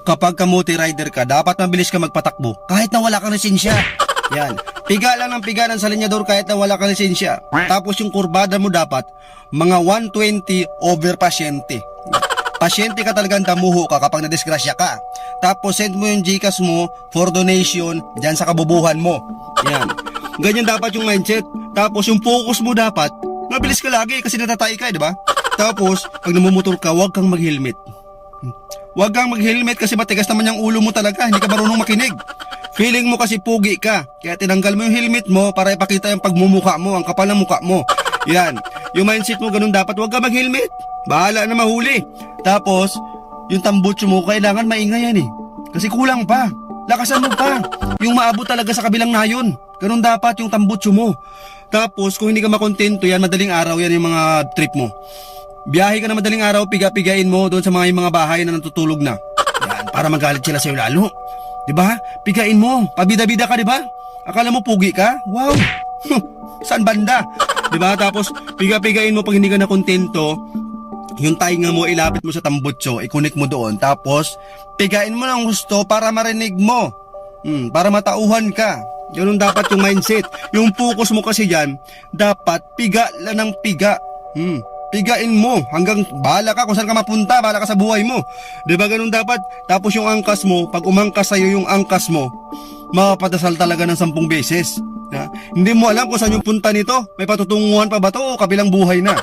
Kapag kamote rider ka, dapat mabilis ka magpatakbo kahit na wala kang lisensya. Yan. Piga lang ng piga ng sa linyador kahit na wala kang lisensya. Tapos yung kurbada mo dapat mga 120 over pasyente. Pasyente ka talagang damuho ka kapag nadisgrasya ka. Tapos send mo yung GCash mo for donation dyan sa kabubuhan mo. Yan. Ganyan dapat yung mindset. Tapos yung focus mo dapat, mabilis ka lagi kasi natatay ka, di ba? Tapos, pag namumotor ka, huwag kang mag-helmet. Huwag kang mag-helmet kasi matigas naman yung ulo mo talaga, hindi ka marunong makinig. Feeling mo kasi pugi ka, kaya tinanggal mo yung helmet mo para ipakita yung pagmumukha mo, ang kapal ng mukha mo. Yan, yung mindset mo ganun dapat, huwag ka mag-helmet. Bahala na mahuli. Tapos, yung tambutso mo, kailangan maingay yan eh. Kasi kulang pa. Lakasan mo pa. Yung maabot talaga sa kabilang nayon. Ganun dapat yung tambutso mo. Tapos, kung hindi ka makontento yan, madaling araw yan yung mga trip mo. Biyahe ka na madaling araw, piga-pigain mo doon sa mga bahay na natutulog na. Yan, para magalit sila sa'yo lalo. Diba? Pigain mo. Pabida-bida ka, diba? Akala mo pugi ka? Wow! Saan banda? Diba? Tapos, piga-pigain mo pag hindi ka na kontento. Yung tainga mo, ilapit mo sa tambutso, ikunik mo doon. Tapos, pigain mo ng gusto para marinig mo. Para matauhan ka. Ganun dapat yung mindset. Yung focus mo kasi dyan, dapat piga lang ng piga. Pigain mo hanggang bahala ka kung saan ka mapunta, bahala ka sa buhay mo. Diba ganun dapat? Tapos yung angkas mo, pag umangkas sa'yo yung angkas mo, mapapadasal talaga ng 10 beses. Hindi mo alam kung saan yung punta nito. May patutunguhan pa ba to o kabilang buhay na?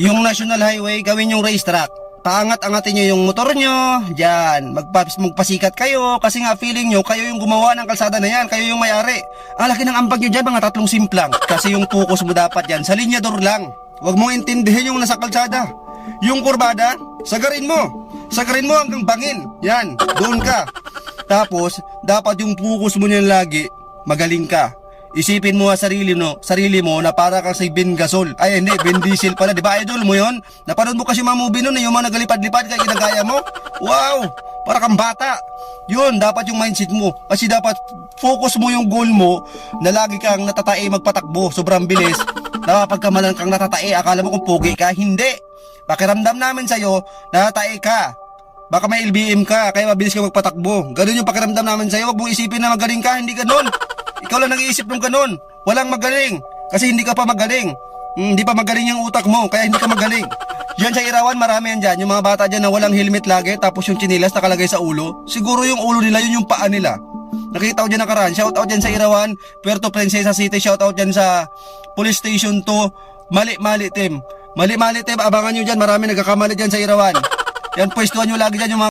Yung National Highway, gawin yung racetrack. Paangat-angatin nyo yung motor nyo, dyan, magpasikat kayo, kasi nga feeling nyo, kayo yung gumawa ng kalsada na yan, kayo yung may-ari. Ang laki ng ambag nyo dyan, mga 3 simplang, kasi yung focus mo dapat dyan, sa linyador lang. Huwag mong intindihin yung nasa kalsada. Yung kurbada, sagarin mo hanggang bangin, yan, doon ka. Tapos, dapat yung focus mo niyan lagi, magaling ka. Isipin mo sarili mo na para kang si Ben Gasol. Ay hindi, Ben Diesel pala, di ba idol mo yon? Napanood mo kasi mga movie nun, yung mga nagalipad-lipad kaya ginagaya mo. Wow, para kang bata. Yun, dapat yung mindset mo. Kasi dapat focus mo yung goal mo na lagi kang natatae magpatakbo, sobrang bilis. Napapagkamalan kang natatae, akala mo kung pogi ka, hindi. Pakiramdam namin sa'yo, natatae ka. Baka may LBM ka, kaya mabilis ka magpatakbo. Ganun yung pakiramdam namin sa'yo, wag mong isipin na magaling ka, hindi ganun. Ikaw lang nag-iisip ng ganun. Walang magaling. Kasi hindi ka pa magaling. Hindi pa magaling yung utak mo, kaya hindi ka magaling. Yan sa Irawan, marami yan dyan. Yung mga bata dyan na walang helmet lagi, tapos yung chinilas nakalagay sa ulo. Siguro yung ulo nila, yun yung paa nila. Nakita ko dyan nakaraan. Shoutout dyan sa Irawan, Puerto Princesa City. Shoutout dyan sa Police Station 2. Mali-mali team. Mali-mali team, abangan nyo dyan. Marami nagkakamali dyan sa Irawan. Yan, pwestuhan nyo lagi dyan yung mga